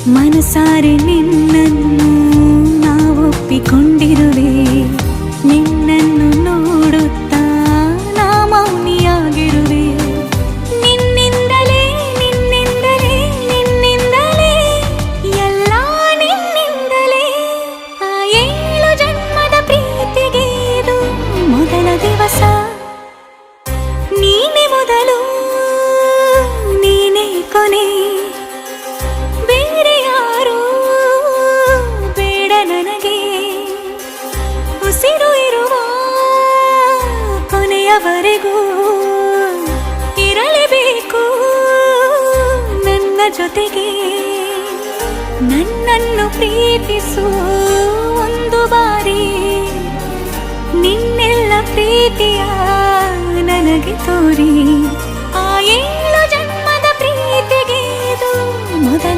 ಮನಸಾರೆ ನಿನ್ನನ್ನು ನಾವೊಪ್ಪಿಕೊಂಡಿರುವೆ. ನಿನ್ನನ್ನು ನೋಡುತ್ತಾ ನಾ ಮೌನಿಯಾಗಿರುವೆ. ನಿನ್ನಿಂದಲೇ ನಿನ್ನಿಂದಲೇ ನಿನ್ನಿಂದಲೇ ಎಲ್ಲ ನಿನ್ನಿಂದಲೇ. ಆ 7 ಜನ್ಮದ ಪ್ರೀತಿಗೆ ಇದು ಮೊದಲ ದಿವಸ. ನೀನೇ ಮೊದಲು ನೀನೇ ಕೊನೆ, ಬೇರೆ ಯಾರು ಬೇಡ ನನಗೆ. ಉಸಿರು ಇರುವ ಕೊನೆಯವರೆಗೂ ಇರಲೇಬೇಕು ನನ್ನ ಜೊತೆಗೆ. ನನ್ನನ್ನು ಪ್ರೀತಿಸು ಒಂದು ಬಾರಿ, ನಿನ್ನೆಲ್ಲ ಪ್ರೀತಿಯ ನನಗೆ ತೋರಿ. ಆ 7 ಜನ್ಮದ ಪ್ರೀತಿಗೆ ಇದು ಮೊದಲ